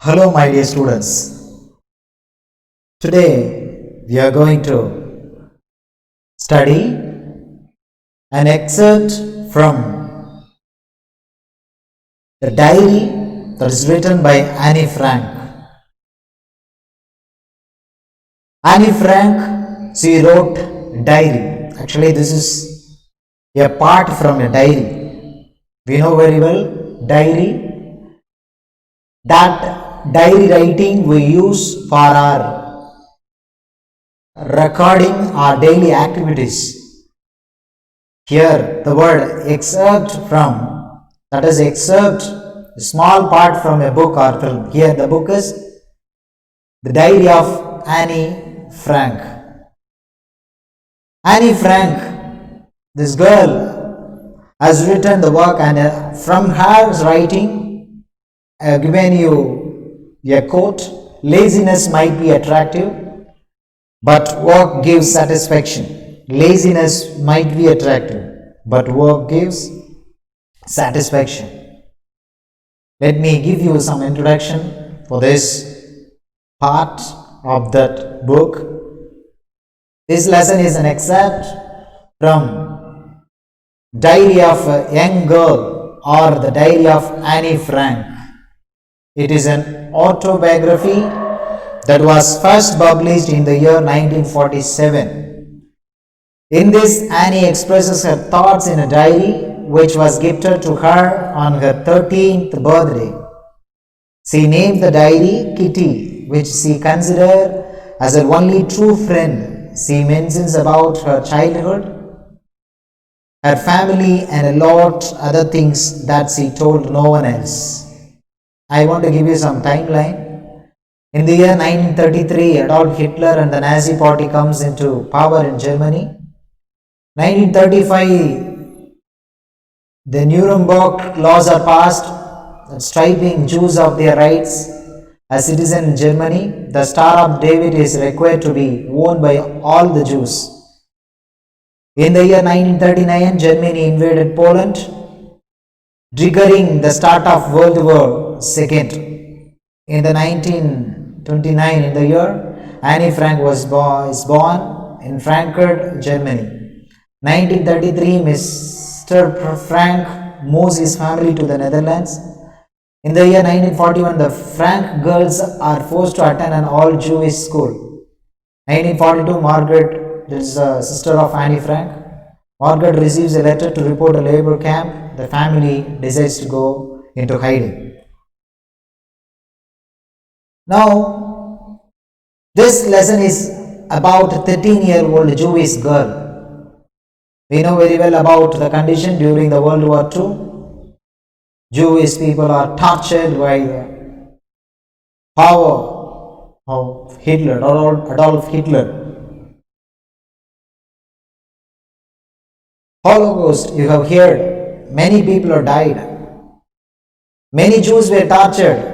Hello, my dear students. Today we are going to study an excerpt from the diary that is written by Annie Frank. Annie Frank, she wrote diary. Actually, this is a part from a diary. We know very well diary. That diary writing we use for our recording our daily activities. Here the word excerpt from, that is excerpt, a small part from a book or film. Here the book is the diary of Annie Frank. Annie Frank, this girl has written the work, and from her writing I have given you a quote: laziness might be attractive, but work gives satisfaction. Laziness might be attractive, but work gives satisfaction. Let me give you some introduction for this part of that book. This lesson is an excerpt from Diary of a Young Girl, or the Diary of Annie Frank. It is an autobiography that was first published in the year 1947. In this, Annie expresses her thoughts in a diary which was gifted to her on her 13th birthday. She named the diary Kitty, which she considered as her only true friend. She mentions about her childhood, her family, and a lot other things that she told no one else. I want to give you some timeline. In the year 1933, Adolf Hitler and the Nazi Party comes into power in Germany. 1935, the Nuremberg laws are passed, stripping Jews of their rights as citizens in Germany. The Star of David is required to be worn by all the Jews. In the year 1939, Germany invaded Poland, triggering the start of World War II. In the 1929, in the year, Annie Frank is born in Frankfurt, Germany. 1933, Mr. Frank moves his family to the Netherlands. In the year 1941, the Frank girls are forced to attend an all-Jewish school. 1942, Margaret, this is a sister of Annie Frank. Margaret receives a letter to report a labor camp. The family decides to go into hiding. Now, this lesson is about a 13-year-old Jewish girl. We know very well about the condition during the World War II. Jewish people are tortured by the power of Hitler, Adolf Hitler. Holocaust, you have heard, many people have died. Many Jews were tortured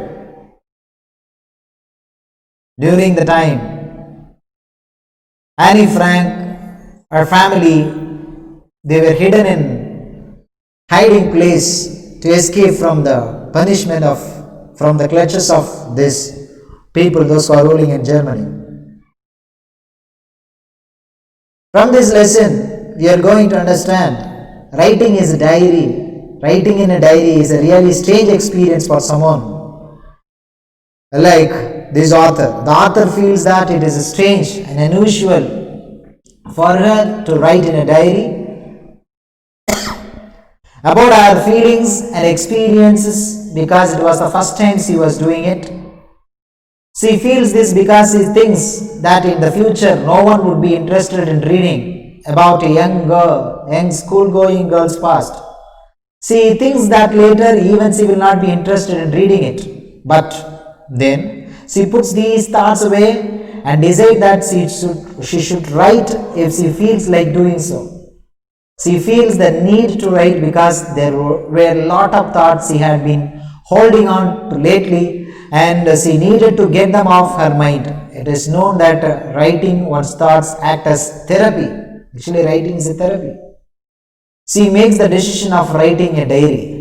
during the time. Annie Frank, her family, they were hidden in hiding place to escape from the punishment from the clutches of these people, those who are ruling in Germany. From this lesson, we are going to understand writing is a diary. Writing in a diary is a really strange experience for someone. Like this author. The author feels that it is strange and unusual for her to write in a diary about her feelings and experiences, because it was the first time she was doing it. She feels this because she thinks that in the future no one would be interested in reading about a young school-going girl's past. She thinks that later even she will not be interested in reading it. But then she puts these thoughts away and decides that she should write if she feels like doing so. She feels the need to write because there were a lot of thoughts she had been holding on to lately, and she needed to get them off her mind. It is known that writing one's thoughts act as therapy. Actually, writing is a therapy. She makes the decision of writing a diary.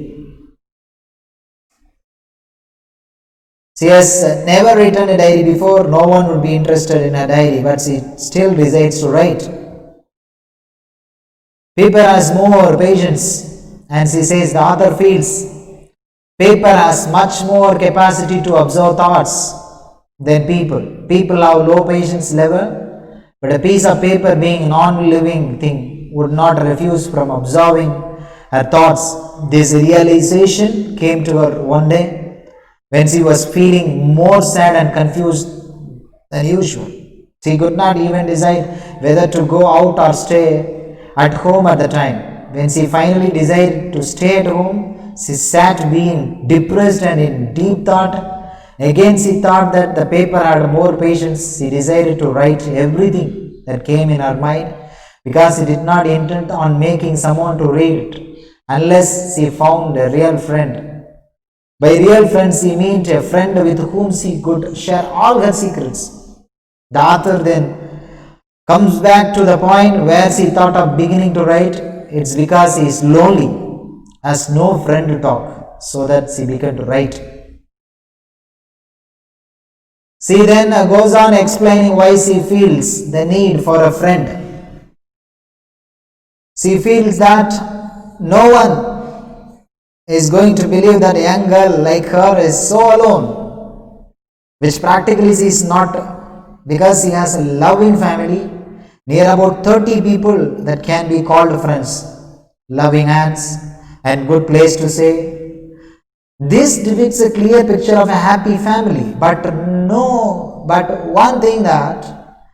She has never written a diary before. No one would be interested in a diary, but she still decides to write. Paper has more patience, and she says the author feels paper has much more capacity to absorb thoughts than people. People have low patience level, but a piece of paper, being a non-living thing, would not refuse from absorbing her thoughts. This realization came to her one day when she was feeling more sad and confused than usual. She could not even decide whether to go out or stay at home at the time. When she finally decided to stay at home, she sat being depressed and in deep thought. Again, she thought that the paper had more patience. She decided to write everything that came in her mind because she did not intend on making someone to read it unless she found a real friend. By real friends, she meant a friend with whom she could share all her secrets. The author then comes back to the point where she thought of beginning to write. It's because she is lonely, has no friend to talk, so that she began to write. She then goes on explaining why she feels the need for a friend. She feels that no one is going to believe that a young girl like her is so alone, which practically she is not, because she has a loving family, near about 30 people that can be called friends, loving hands, and good place to stay. This depicts a clear picture of a happy family, but one thing that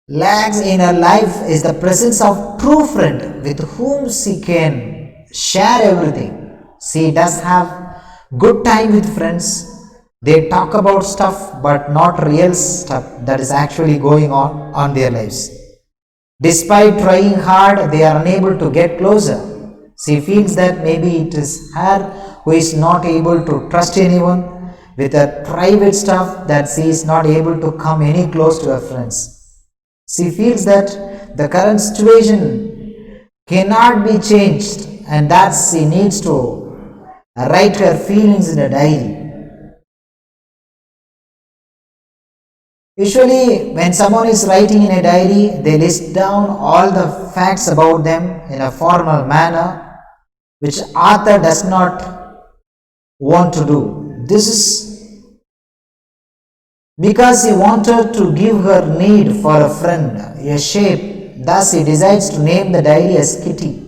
lacks in her life is the presence of true friend with whom she can share everything. She does have good time with friends. They talk about stuff, but not real stuff that is actually going on their lives. Despite trying hard, they are unable to get closer. She feels that maybe it is her who is not able to trust anyone with her private stuff, that she is not able to come any close to her friends. She feels that the current situation cannot be changed and that she needs to write her feelings in a diary. Usually, when someone is writing in a diary, they list down all the facts about them in a formal manner, which author does not want to do. This is because he wanted to give her need for a friend a shape. Thus, he decides to name the diary as Kitty,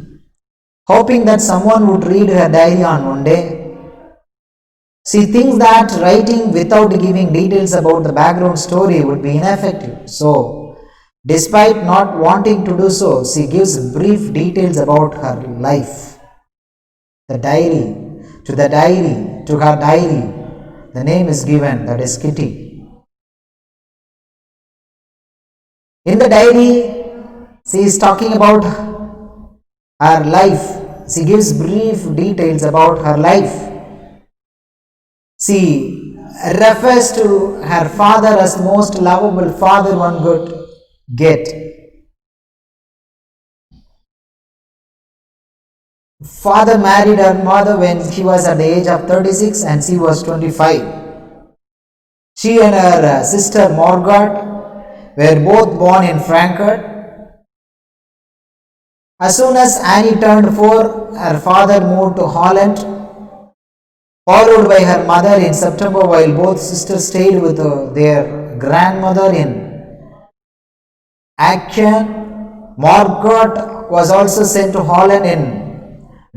hoping that someone would read her diary on one day. She thinks that writing without giving details about the background story would be ineffective. So, despite not wanting to do so, she gives brief details about her life. To her diary, the name is given, that is Kitty. In the diary, she is talking about her life. She gives brief details about her life. She refers to her father as most lovable father one could get. Father married her mother when he was at the age of 36 and she was 25. She and her sister Margaret were both born in Frankfurt. As soon as Annie turned 4, her father moved to Holland, followed by her mother in September, while both sisters stayed with their grandmother in Aachen. Margaret was also sent to Holland in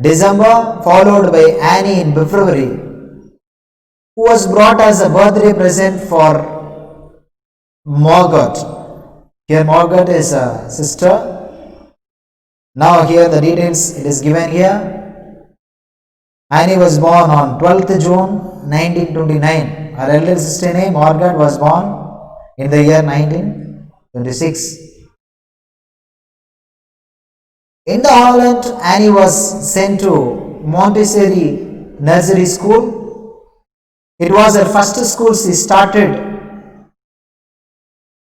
December, followed by Annie in February, who was brought as a birthday present for Margaret. Here Margaret is a sister. Now here the details it is given here. Annie was born on 12th June 1929. Her elder sister name Margaret was born in the year 1926. In the Holland, Annie was sent to Montessori Nursery School. It was her first school she started.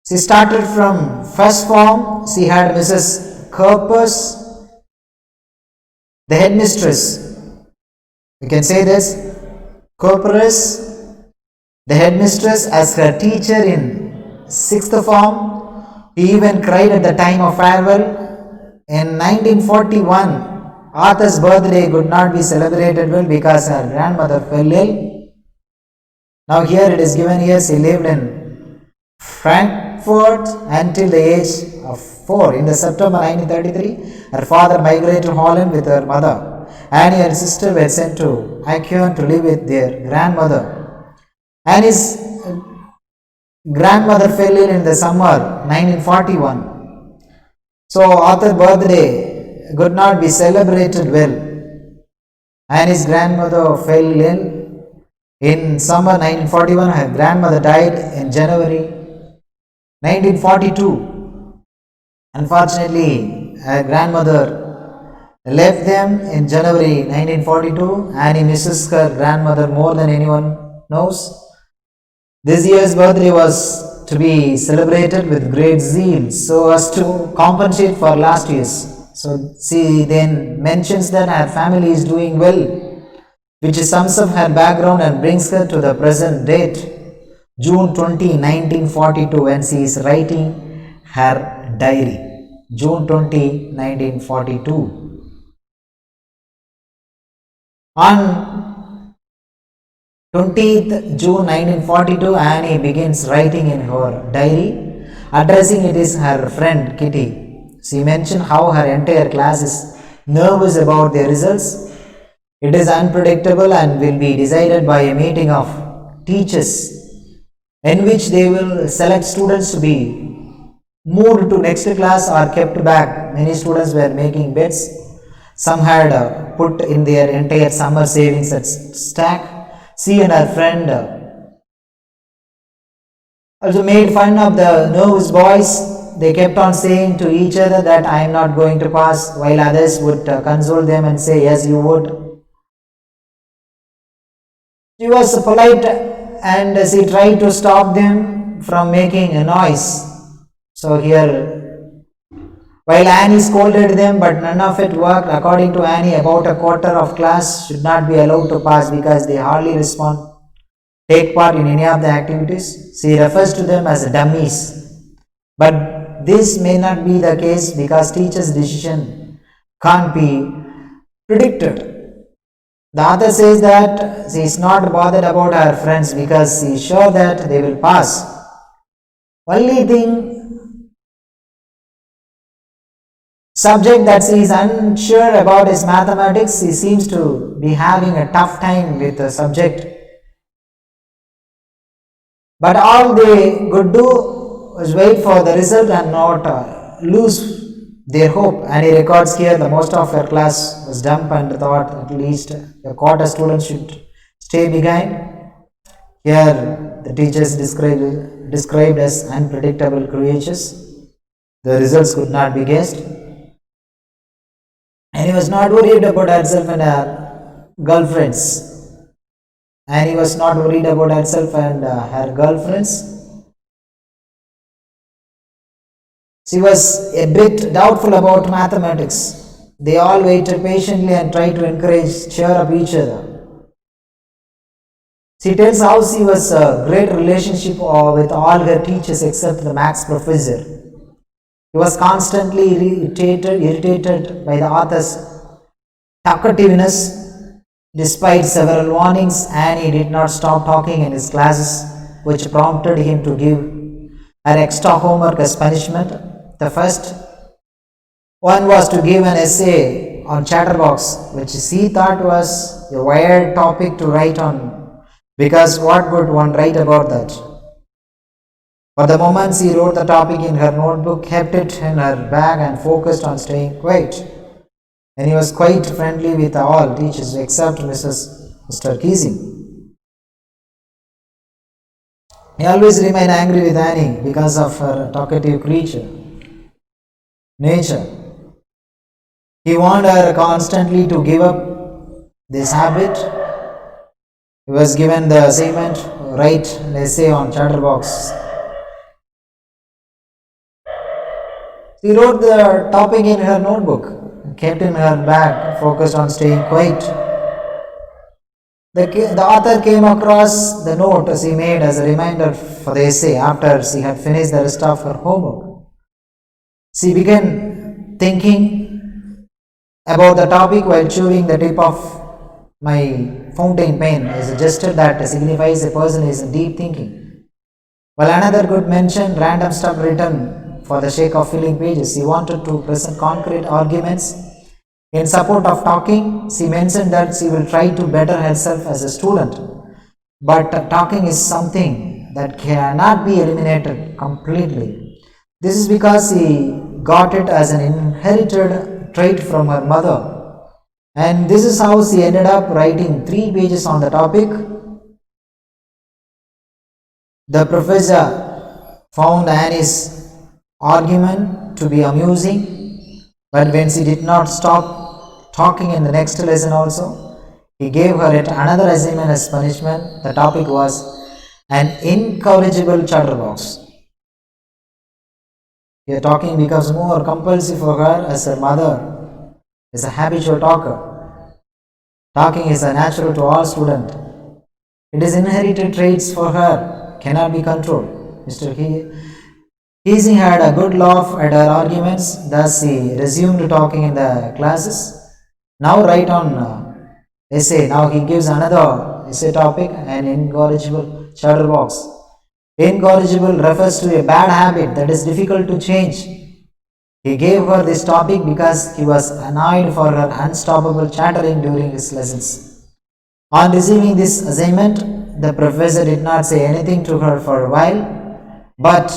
She started from first form. She had Mrs. Kerpers, the headmistress. You can say this, Kerpers, The headmistress as her teacher in sixth form. He even cried at the time of farewell. In 1941, Arthur's birthday could not be celebrated well because her grandmother fell ill. Now here it is given here, she lived in Frankfurt until the age of 4. In the September 1933, her father migrated to Holland with her mother. Annie and her sister were sent to Aachen to live with their grandmother. Annie's grandmother fell ill in the summer 1941. So Arthur's birthday could not be celebrated well. Annie's grandmother fell ill in summer 1941. Her grandmother died in January 1942. Unfortunately, her grandmother left them in January 1942. Annie misses her grandmother more than anyone knows. This year's birthday was to be celebrated with great zeal so as to compensate for last year's. So she then mentions that her family is doing well, which sums up her background and brings her to the present date, June 20, 1942, when she is writing her diary. June 20, 1942. On 20th June 1942, Annie begins writing in her diary, addressing it is her friend Kitty. She mentioned how her entire class is nervous about their results. It is unpredictable and will be decided by a meeting of teachers in which they will select students to be moved to next class or kept back. Many students were making bets. Some had put in their entire summer savings at stack. She and her friend also made fun of the nervous boys. They kept on saying to each other that I am not going to pass, while others would console them and say, yes, you would. She was polite and she tried to stop them from making a noise. So here, while Annie scolded them, but none of it worked. According to Annie, about a quarter of class should not be allowed to pass because they hardly take part in any of the activities. She refers to them as dummies. But this may not be the case because teacher's decision can't be predicted. The author says that she is not bothered about her friends because she is sure that they will pass. Only thing subject that she is unsure about is mathematics. She seems to be having a tough time with the subject. But all they could do was wait for the result and not lose their hope. And he records here the most of her class was dumb and thought at least a quarter students should stay behind. Here the teachers described as unpredictable creatures. The results could not be guessed. And he was not worried about herself and her girlfriends. And he was not worried about herself and her girlfriends. She was a bit doubtful about mathematics. They all waited patiently and tried to cheer up each other. She tells how she was a great relationship with all her teachers except the maths professor. He was constantly irritated by the author's talkativeness. Despite several warnings, Annie did not stop talking in his classes, which prompted him to give her extra homework as punishment. The first one was to give an essay on chatterbox, which she thought was a weird topic to write on, because what would one write about that? For the moment, she wrote the topic in her notebook, kept it in her bag and focused on staying quiet. And he was quite friendly with all teachers except Mr. Keesing. He always remained angry with Annie because of her talkative nature. He warned her constantly to give up this habit. He was given the assignment, write an essay on chatterbox. She wrote the topic in her notebook, kept in her bag, focused on staying quiet. The author came across the note as he made as a reminder for the essay after she had finished the rest of her homework. She began thinking about the topic while chewing the tip of my fountain pen is a gesture that signifies a person is in deep thinking. While another could mention random stuff written for the sake of filling pages, he wanted to present concrete arguments in support of talking. She mentioned that she will try to better herself as a student, but talking is something that cannot be eliminated completely. This is because she got it as an inherited trait from her mother. And this is how she ended up writing 3 pages on the topic. The professor found Annie's argument to be amusing, but when she did not stop talking in the next lesson also, he gave her yet another assignment as punishment. The topic was an incorrigible chatterbox. Here talking becomes more compulsive for her as her mother is a habitual talker. Talking is a natural to all students. It is inherited traits for her, cannot be controlled. Mr. Keesing had a good laugh at her arguments, thus he resumed talking in the classes. Now write on essay. Now he gives another essay topic, an incorrigible chatterbox. Incorrigible refers to a bad habit that is difficult to change. He gave her this topic because he was annoyed for her unstoppable chattering during his lessons. On receiving this assignment, the professor did not say anything to her for a while, but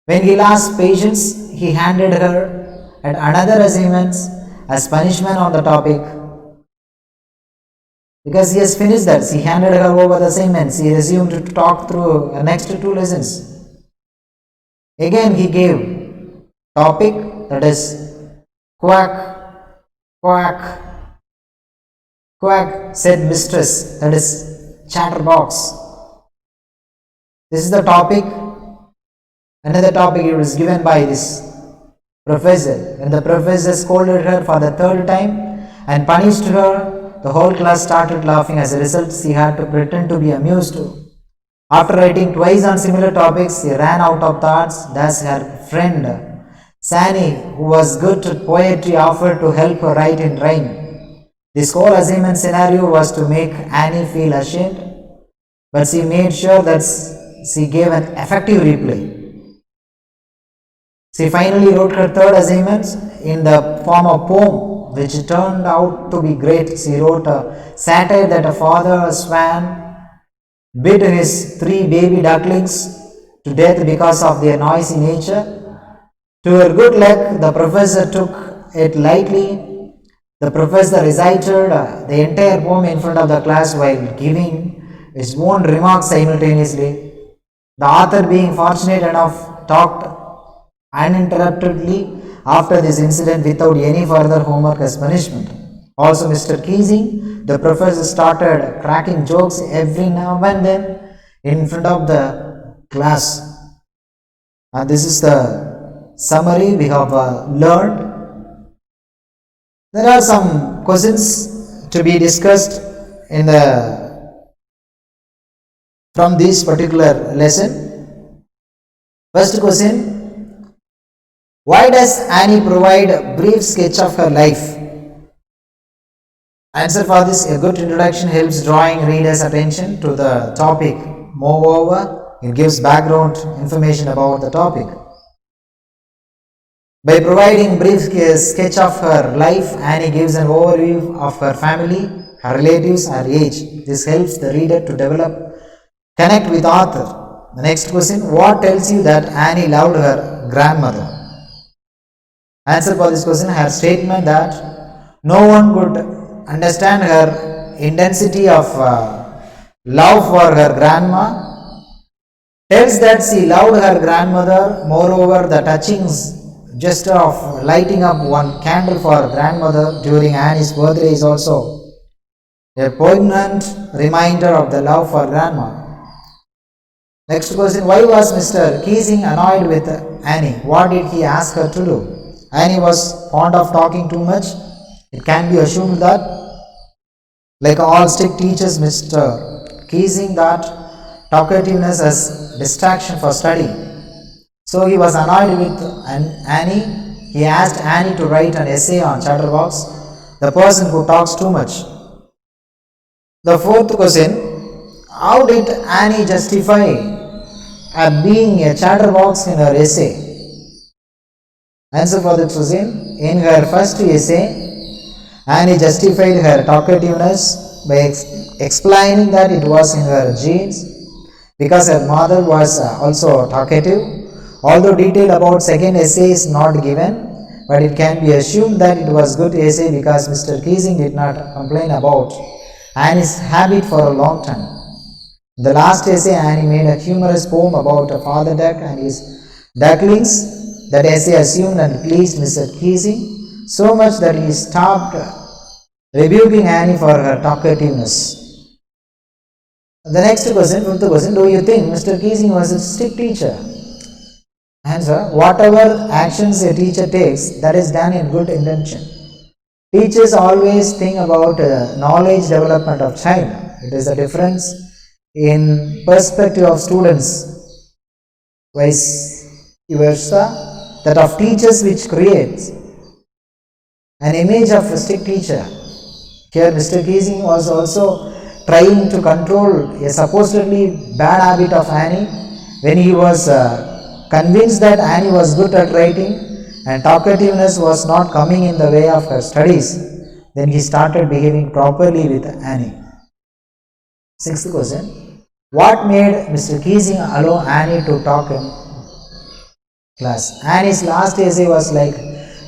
when he lost patience, he handed her at another assignment as punishment on the topic. Because he has finished that, he handed her over the assignments. He resumed to talk through the next 2 lessons. Again, he gave topic, that is quack, quack, quack, said mistress, that is chatterbox. This is the topic. Another topic it was given by this professor. When the professor scolded her for the 3rd time and punished her, the whole class started laughing. As a result, she had to pretend to be amused too. After writing twice on similar topics, she ran out of thoughts. Thus, her friend Sani, who was good at poetry, offered to help her write in rhyme. This whole assignment scenario was to make Annie feel ashamed, but she made sure that she gave an effective reply. She finally wrote her 3rd assignment in the form of poem, which turned out to be great. She wrote a satire that a father swan bit his 3 baby ducklings to death because of their noisy nature. To her good luck, the professor took it lightly. The professor recited the entire poem in front of the class while giving his own remarks simultaneously. The author, being fortunate enough, talked uninterruptedly after this incident without any further homework as punishment. Also, Mr. Keesing, the professor, started cracking jokes every now and then in front of the class. And this is the summary we have learned. There are some questions to be discussed in from this particular lesson. First question: why does Annie provide a brief sketch of her life? Answer for this: a good introduction helps drawing readers' attention to the topic. Moreover, it gives background information about the topic. By providing brief sketch of her life, Annie gives an overview of her family, her relatives, her age. This helps the reader to connect with the author. The next question: what tells you that Annie loved her grandmother? Answer for this question: her statement that no one could understand her intensity of love for her grandma tells that she loved her grandmother. Moreover, the touching gesture of lighting up one candle for her grandmother during Annie's birthday is also a poignant reminder of the love for grandma. Next question: why was Mr. Keesing annoyed with Annie? What did he ask her to do? Annie was fond of talking too much. It can be assumed that Like all strict teachers, Mr. Keesing that talkativeness as distraction for study. So he was annoyed with Annie. He asked Annie to write an essay on chatterbox, the person who talks too much. The fourth question, how did Annie justify being a chatterbox in her essay? Answer for the question, in her first essay, Annie justified her talkativeness by explaining that it was in her genes because her mother was also talkative. Although detail about second essay is not given, but it can be assumed that it was good essay because Mr. Keesing did not complain about Annie's habit for a long time. In the last essay, Annie made a humorous poem about a father duck and his ducklings. That essay assumed and pleased Mr. Keesing so much that he stopped rebuking Annie for her talkativeness. The next question, fifth question, do you think Mr. Keesing was a strict teacher? Answer, whatever actions a teacher takes, that is done in good intention. Teachers always think about knowledge development of child. It is the difference in perspective of students, vice versa, that of teachers which creates an image of a strict teacher. Here Mr. Keesing was also trying to control a supposedly bad habit of Annie when he was convinced that Annie was good at writing and talkativeness was not coming in the way of her studies. Then he started behaving properly with Annie. Sixth question, what made Mr. Keesing allow Annie to talk in class? Annie's last essay was like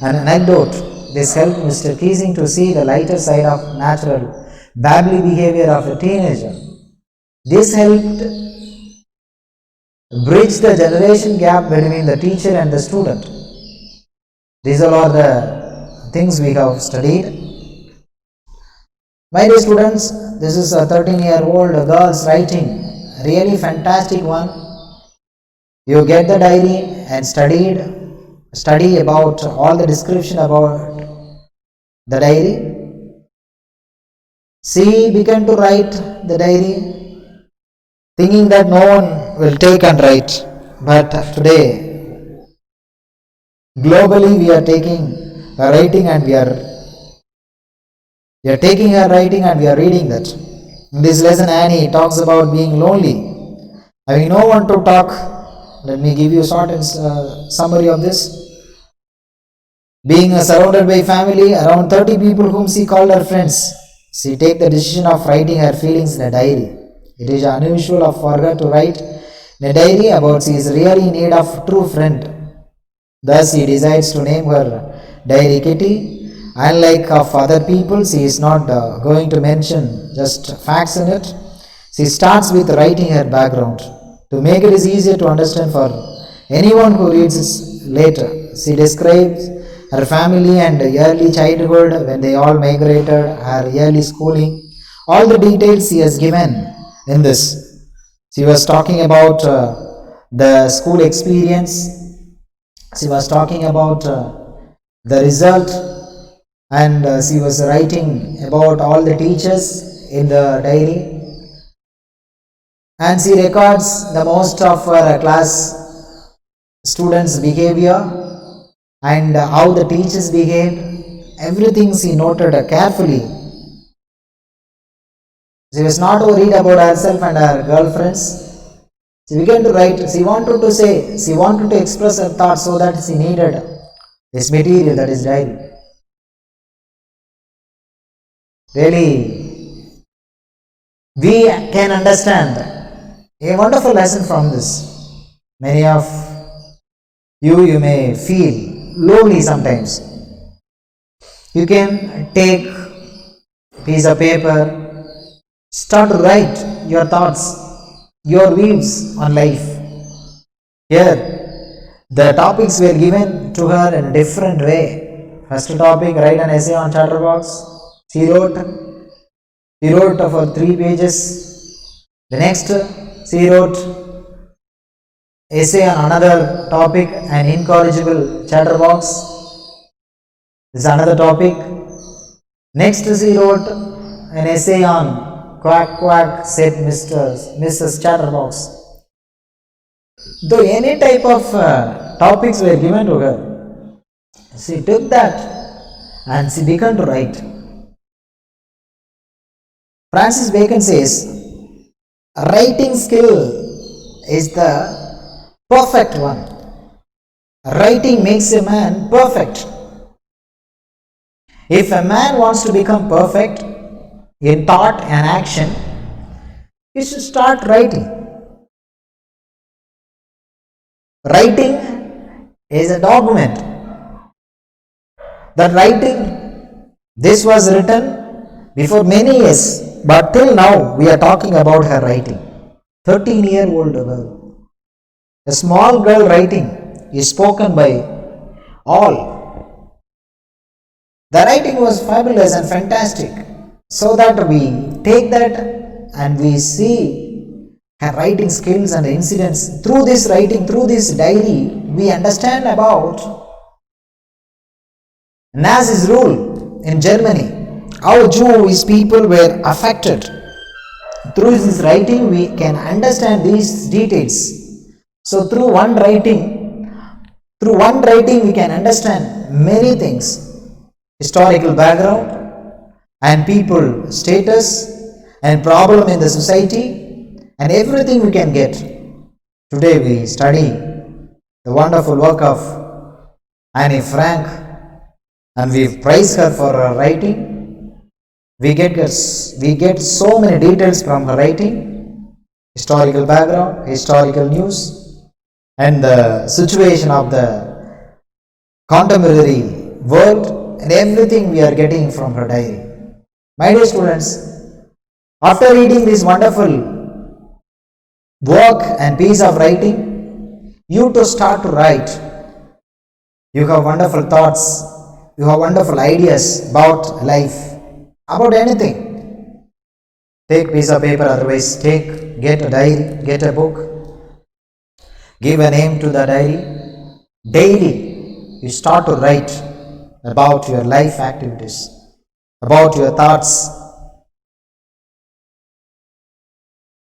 an anecdote. This helped Mr. Keesing to see the lighter side of natural, babbly behavior of a teenager. This helped bridge the generation gap between the teacher and the student. These all are the things we have studied. My dear students, this is a 13-year-old girl's writing, really fantastic one. You get the diary and study about all the description about the diary. She began to write the diary thinking that no one will take and write. But today, globally we are taking her writing and we are taking her writing and we are reading that. In this lesson, Annie talks about being lonely, having no one to talk. Let me give you a short summary of this. Being surrounded by family, around 30 people whom she called her friends, she take the decision of writing her feelings in a diary. It is unusual for her to write in a diary about she is really in need of a true friend. Thus, she decides to name her diary Kitty. Unlike of other people, she is not going to mention just facts in it. She starts with writing her background to make it easier to understand for anyone who reads this later. She describes her family and early childhood when they all migrated, her early schooling, all the details she has given in this. She was talking about the school experience, she was talking about the result, and she was writing about all the teachers in the diary, and she records the most of her class students' behavior and how the teachers behaved. Everything she noted carefully. She was not worried about herself and her girlfriends. She began to write. She wanted to say, she wanted to express her thoughts, so that she needed this material, that is diary. Really, we can understand a wonderful lesson from this. Many of you may feel lonely sometimes. You can take a piece of paper, start to write your thoughts, your views on life. Here, the topics were given to her in a different way. First topic, write an essay on chatterbox. She wrote for 3 pages. The next, she wrote essay on another topic, an incorrigible chatterbox. This is another topic. Next, she wrote an essay on quack quack, said Mrs. Chatterbox. Though any type of topics were given to her, she took that and she began to write. Francis Bacon says, writing skill is the perfect one. Writing makes a man perfect. If a man wants to become perfect in thought and action, he should start writing. Writing is a document. That writing, this was written before many years, but till now we are talking about her writing. 13-year-old girl. A small girl writing is spoken by all. The writing was fabulous and fantastic, so that we take that and we see her writing skills and incidents. Through this writing, through this diary, we understand about Nazi's rule in Germany, how Jewish people were affected. Through this writing, we can understand these details. So through one writing, we can understand many things: historical background and people status and problem in the society, and everything we can get. Today we study the wonderful work of Anne Frank, and we praise her for her writing. We get so many details from her writing: historical background, historical news, and the situation of the contemporary world, and everything we are getting from her diary. My dear students, after reading this wonderful work and piece of writing, you to start to write. You have wonderful thoughts, you have wonderful ideas about life, about anything. Take piece of paper, otherwise get a diary, get a book, give a name to the diary. Daily you start to write about your life activities, about your thoughts.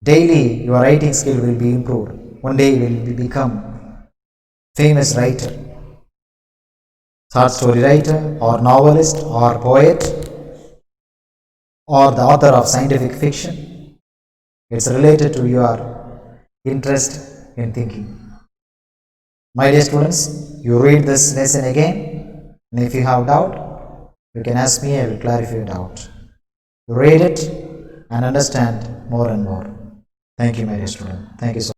Daily your writing skill will be improved. One day you will become famous writer, short story writer, or novelist, or poet, or the author of scientific fiction. It's related to your interest in thinking. My dear students, you read this lesson again, and if you have doubt, you can ask me, I will clarify your doubt. You read it and understand more and more. Thank you, my dear student. Thank you so much.